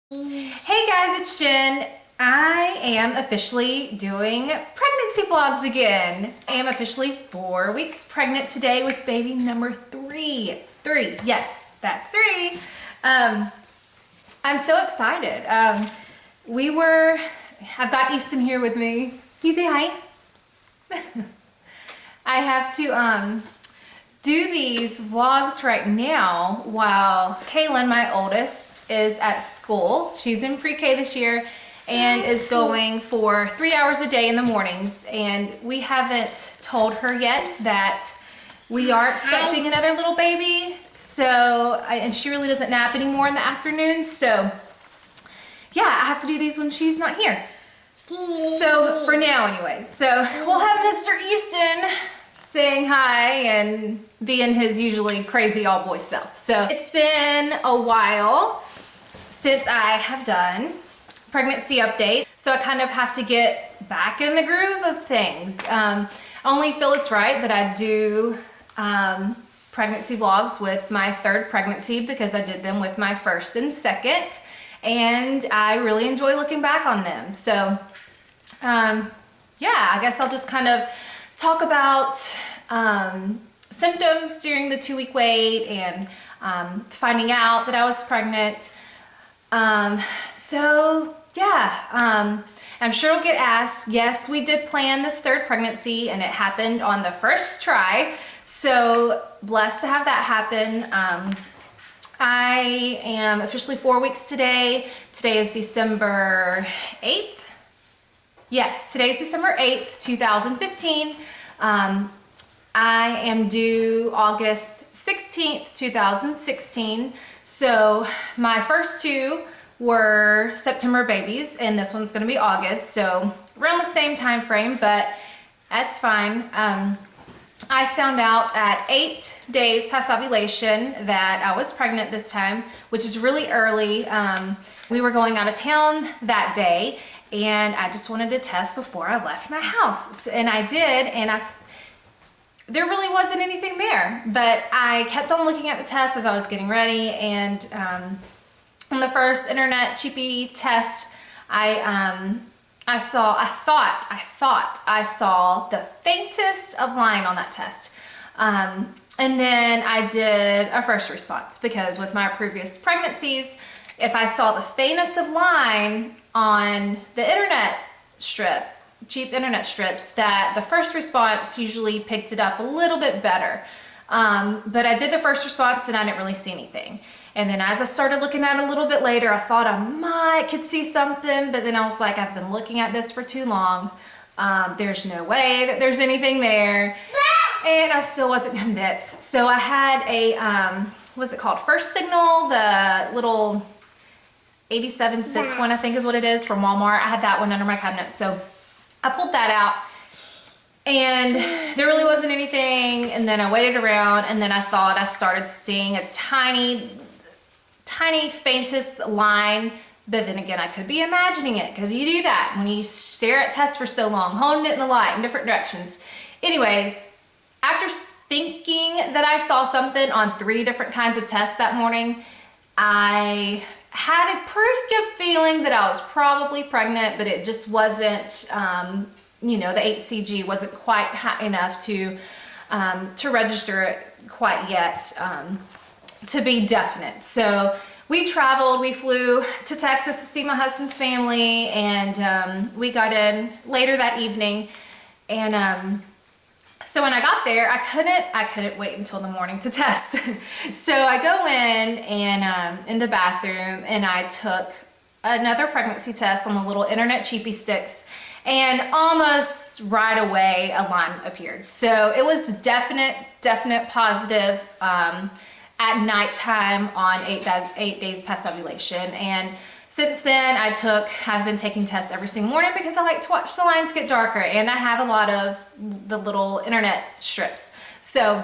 Hey guys, it's Jen. I am officially doing pregnancy vlogs again. I am officially 4 weeks pregnant today with baby number three. Yes, that's three. I'm so excited. I've got Easton here with me. Can you say hi? I have to do these vlogs right now while Kaylin, my oldest, is at school. She's in pre-K this year and is going for 3 hours a day in the mornings. And we haven't told her yet that we are expecting another little baby. And she really doesn't nap anymore in the afternoon. So yeah, I have to do these when she's not here. So for now anyways. So we'll have Mr. Easton saying hi and being his usually crazy all boy self. So it's been a while since I have done pregnancy update. So I kind of have to get back in the groove of things. I only feel it's right that I do pregnancy vlogs with my third pregnancy because I did them with my first and second. And I really enjoy looking back on them. So yeah, I guess I'll just kind of talk about symptoms during the 2-week wait and finding out that I was pregnant. So yeah, I'm sure I'll get asked. Yes, we did plan this third pregnancy and it happened on the first try. So blessed to have that happen. I am officially 4 weeks today. Today is December 8th. Yes, today's December 8th, 2015. I am due August 16th, 2016. So my first two were September babies and this one's gonna be August. So around the same time frame, but that's fine. I found out at 8 days past ovulation that I was pregnant this time, which is really early. We were going out of town that day and I just wanted to test before I left my house. And I did, and there really wasn't anything there, but I kept on looking at the test as I was getting ready. And on the first internet cheapy test, I thought I saw the faintest of line on that test. And then I did a first response because with my previous pregnancies, if I saw the faintest of line on the internet strip, cheap internet strips, that the first response usually picked it up a little bit better. But I did the first response and I didn't really see anything. And then as I started looking at it a little bit later, I thought I could see something, but then I was like, I've been looking at this for too long. There's no way that there's anything there. And I still wasn't convinced. So I had a, what's it called? First Signal, the little 87.6 one, I think is what it is, from Walmart. I had that one under my cabinet. So I pulled that out and there really wasn't anything. And then I waited around and then I thought I started seeing a tiny faintest line. But then again, I could be imagining it because you do that when you stare at tests for so long, holding it in the light in different directions. Anyways, after thinking that I saw something on 3 different kinds of tests that morning, I had a pretty good feeling that I was probably pregnant, but it just wasn't, you know, the HCG wasn't quite high enough to register it quite yet to be definite. So we traveled, we flew to Texas to see my husband's family, and we got in later that evening. And so when I got there, I couldn't wait until the morning to test. So I go in and in the bathroom and I took another pregnancy test on the little internet cheapy sticks, and almost right away a line appeared. So it was definite positive at nighttime on 8 days past ovulation. And since then, I've been taking tests every single morning because I like to watch the lines get darker, and I have a lot of the little internet strips. So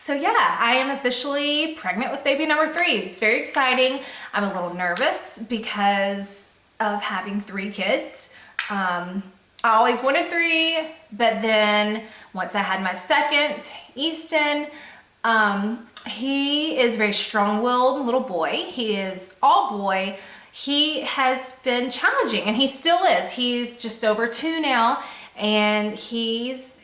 yeah, I am officially pregnant with baby number 3. It's very exciting. I'm a little nervous because of having 3 kids. I always wanted 3, but then once I had my second, Easton, he is a very strong-willed little boy. He is all boy. he has been challenging, and he still is. He's just over 2 now, and he's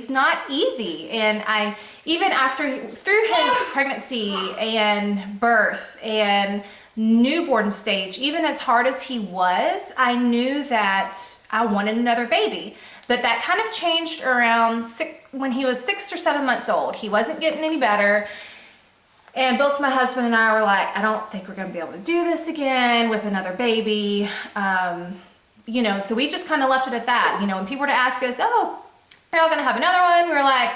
not easy. And I, even through his pregnancy and birth and newborn stage, even as hard as he was, I knew that I wanted another baby. But that kind of changed around when he was 6 or 7 months old. He wasn't getting any better. And both my husband and I were like, I don't think we're going to be able to do this again with another baby. You know, so we just kind of left it at that. You know, when people were to ask us, oh, are y'all going to have another one? We were like,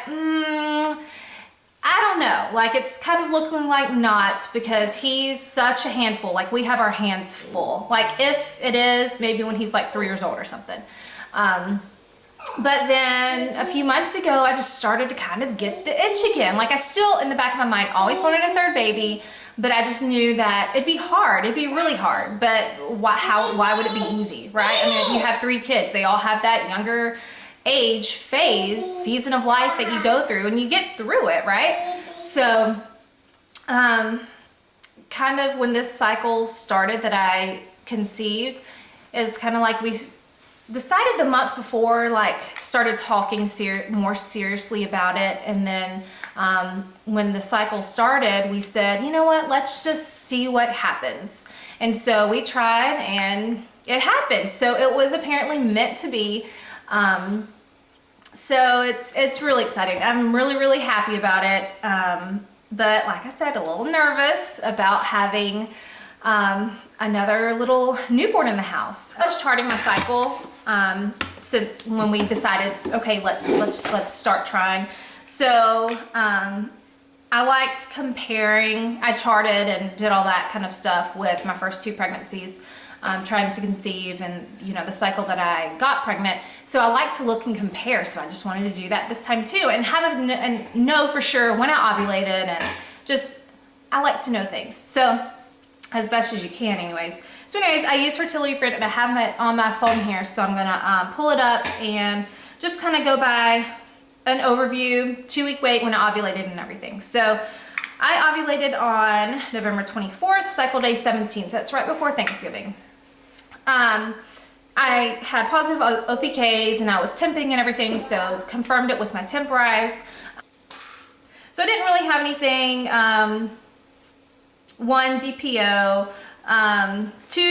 I don't know. Like, it's kind of looking like not, because he's such a handful. Like, we have our hands full. Like, if it is, maybe when he's like 3 years old or something. But then a few months ago, I just started to kind of get the itch again. Like, I still, in the back of my mind, always wanted a third baby, but I just knew that it'd be hard. It'd be really hard. But why would it be easy, right? I mean, you have 3 kids. They all have that younger age phase, season of life that you go through, and you get through it, right? So, kind of when this cycle started that I conceived is kind of like we decided the month before, like started talking more seriously about it. And then when the cycle started, we said, you know what, let's just see what happens. And so we tried, and it happened. So it was apparently meant to be. So it's really exciting. I'm really, really happy about it. But like I said, a little nervous about having another little newborn in the house. I was charting my cycle since when we decided, okay, let's start trying. So I liked comparing. I charted and did all that kind of stuff with my first 2 pregnancies, trying to conceive, and you know, the cycle that I got pregnant. So I like to look and compare. So I just wanted to do that this time too, and and know for sure when I ovulated, and just I like to know things. So as best as you can, anyways. So anyways, I use Fertility Friend, and I have it on my phone here, so I'm gonna pull it up and just kind of go by an overview, 2-week wait when I ovulated and everything. So I ovulated on November 24th, cycle day 17, so that's right before Thanksgiving. I had positive OPKs, and I was temping and everything, so confirmed it with my Temporize. So I didn't really have anything. 1 DPO, 2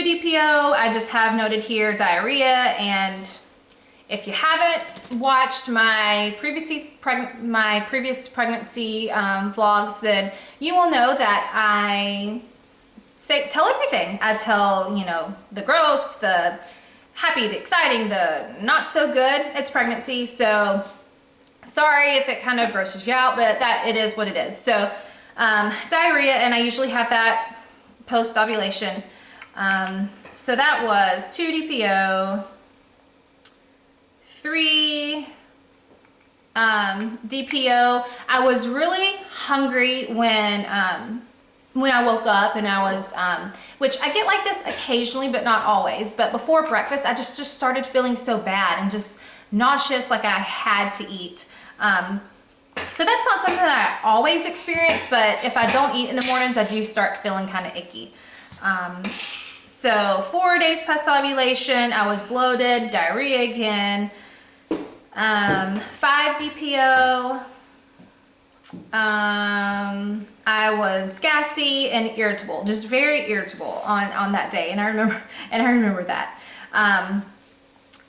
DPO, I just have noted here diarrhea. And if you haven't watched my previous pregnancy vlogs, then you will know that I tell everything. I tell, you know, the gross, the happy, the exciting, the not so good. It's pregnancy, so sorry if it kind of grosses you out, but that it is what it is. So diarrhea, and I usually have that post ovulation. So that was 2 DPO, 3 DPO. I was really hungry when I woke up, and I was, which I get like this occasionally, but not always. But before breakfast, I just started feeling so bad and just nauseous, like I had to eat. So that's not something that I always experience, but if I don't eat in the mornings, I do start feeling kind of icky. So 4 days past ovulation, I was bloated, diarrhea again, 5 DPO, I was gassy and irritable, just very irritable on that day, and I remember that.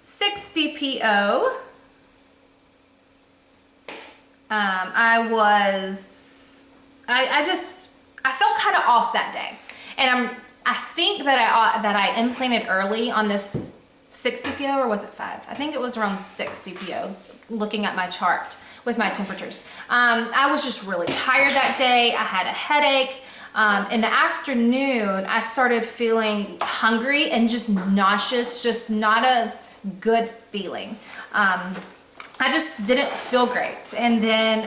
6 DPO, I felt kind of off that day, and I think that I implanted early on this 6 DPO, or was it 5? I think it was around 6 DPO, looking at my chart with my temperatures. I was just really tired that day. I had a headache. In the afternoon, I started feeling hungry and just nauseous, just not a good feeling. I just didn't feel great. And then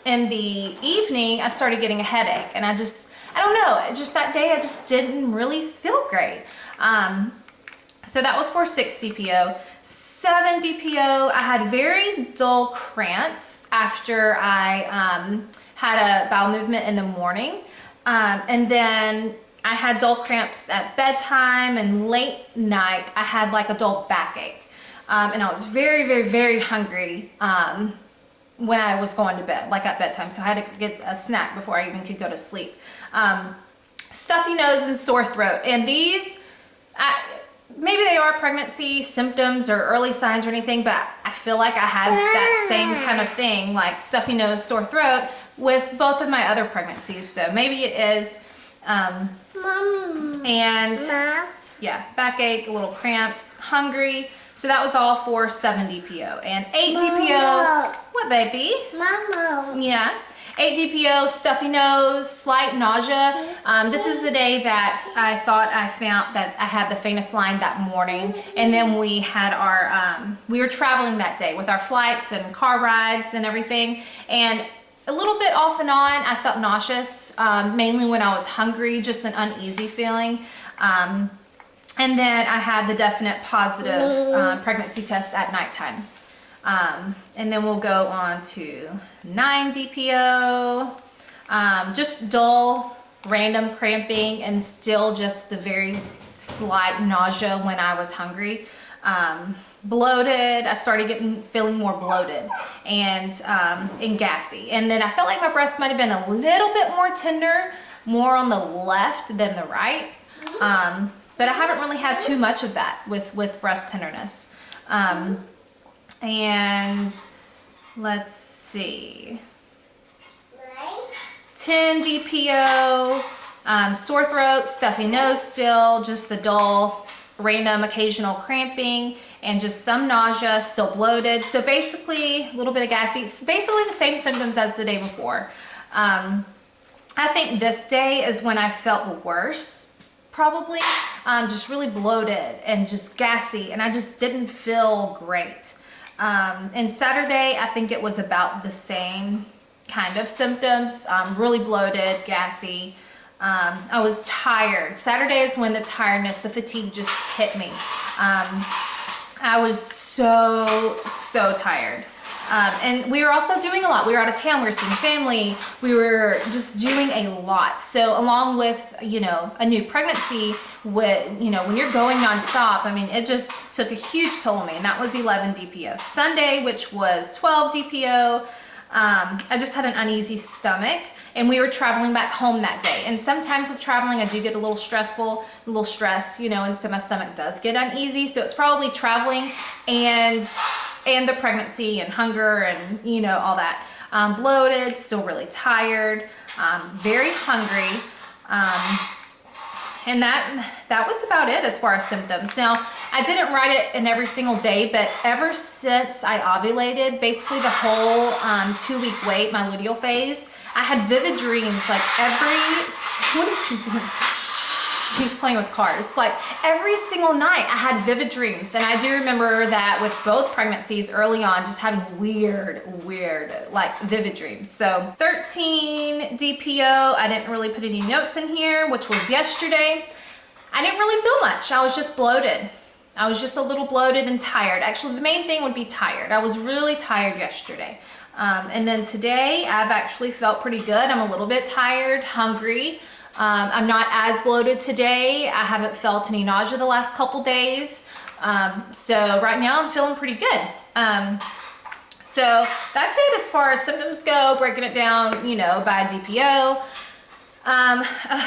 in the evening, I started getting a headache, and I don't know, just that day I just didn't really feel great. So that was for 6 DPO. 7 DPO, I had very dull cramps after I had a bowel movement in the morning. And then I had dull cramps at bedtime, and late night I had like a dull backache. And I was very, very, very hungry when I was going to bed, like at bedtime. So I had to get a snack before I even could go to sleep. Stuffy nose and sore throat. And these, maybe they are pregnancy symptoms or early signs or anything, but I feel like I had that same kind of thing, like stuffy nose, sore throat, with both of my other pregnancies. So maybe it is. And yeah, backache, little cramps, hungry. So that was all for 7 DPO. And 8 DPO, what baby? Mama. Yeah. 8 DPO, stuffy nose, slight nausea. This is the day that I thought I found that I had the faintest line that morning. And then we had our, we were traveling that day with our flights and car rides and everything. And a little bit off and on, I felt nauseous, mainly when I was hungry, just an uneasy feeling. And then I had the definite positive pregnancy test at nighttime. And then we'll go on to 9 DPO, just dull, random cramping, and still just the very slight nausea when I was hungry. Bloated, I started feeling more bloated and gassy. And then I felt like my breast might have been a little bit more tender, more on the left than the right. But I haven't really had too much of that with breast tenderness. And let's see, 10 DPO, sore throat, stuffy nose still, just the dull, random occasional cramping, and just some nausea, still bloated. So basically a little bit of gassy, it's basically the same symptoms as the day before. I think this day is when I felt the worst, probably. Just really bloated and just gassy, and I just didn't feel great. And Saturday, I think it was about the same kind of symptoms, really bloated, gassy. I was tired. Saturday is when the tiredness, the fatigue just hit me. I was so tired. And we were also doing a lot. We were out of town, we were seeing family, we were just doing a lot. So along with, you know, a new pregnancy, with, you know, when you're going nonstop, I mean, it just took a huge toll on me, and that was 11 DPO. Sunday, which was 12 DPO, I just had an uneasy stomach, and we were traveling back home that day. And sometimes with traveling, I do get a little stressful, a little stress, you know, and so my stomach does get uneasy. So it's probably traveling and the pregnancy and hunger and, you know, all that. Bloated, still really tired, very hungry. And that was about it as far as symptoms. Now, I didn't write it in every single day, but ever since I ovulated, basically the whole 2-week wait, my luteal phase, I had vivid dreams like what is he doing? He's playing with cars. Like every single night I had vivid dreams. And I do remember that with both pregnancies early on, just having weird, like vivid dreams. So 13 DPO, I didn't really put any notes in here, which was yesterday. I didn't really feel much. I was just bloated. I was just a little bloated and tired. Actually, the main thing would be tired. I was really tired yesterday. And then today I've actually felt pretty good. I'm a little bit tired, hungry. I'm not as bloated today. I haven't felt any nausea the last couple days. So right now I'm feeling pretty good. So that's it as far as symptoms go, breaking it down, you know, by DPO.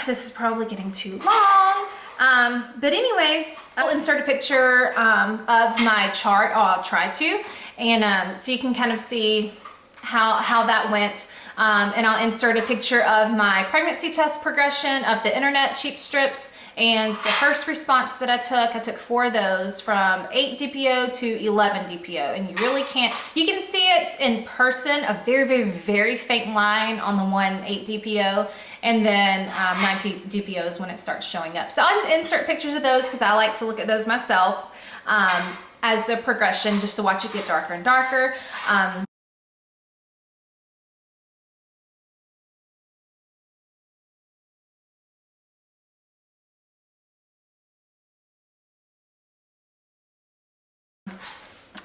This is probably getting too long. But anyways, I'll insert a picture of my chart, or I'll try to, and so you can kind of see how that went. And I'll insert a picture of my pregnancy test progression of the internet cheap strips and the first response that I took 4 of those from 8 DPO to 11 DPO, and you really can't, you can see it in person, a very faint line on the 8 DPO, and then 9 DPO is when it starts showing up. So I'll insert pictures of those because I like to look at those myself as the progression, just to watch it get darker and darker.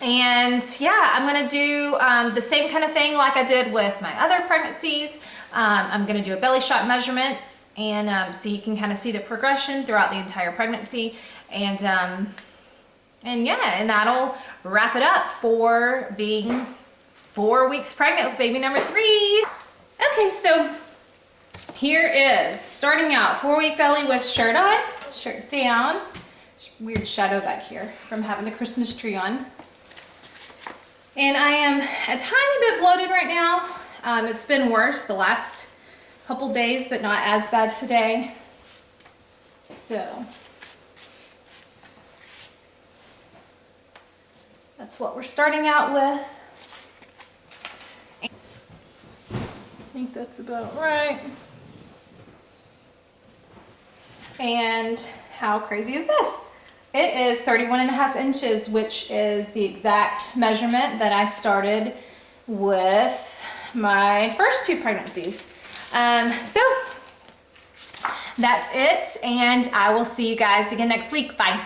And yeah, I'm gonna do the same kind of thing like I did with my other pregnancies. I'm gonna do a belly shot measurements, and so you can kind of see the progression throughout the entire pregnancy. And yeah, and that'll wrap it up for being 4 weeks pregnant with baby number 3. Okay, so here is starting out 4-week belly with shirt on, shirt down. Weird shadow back here from having the Christmas tree on. And I am a tiny bit bloated right now. It's been worse the last couple days, but not as bad today. So that's what we're starting out with. I think that's about right. And how crazy is this? It is 31.5 inches, which is the exact measurement that I started with my first 2 pregnancies. So that's it, and I will see you guys again next week. Bye.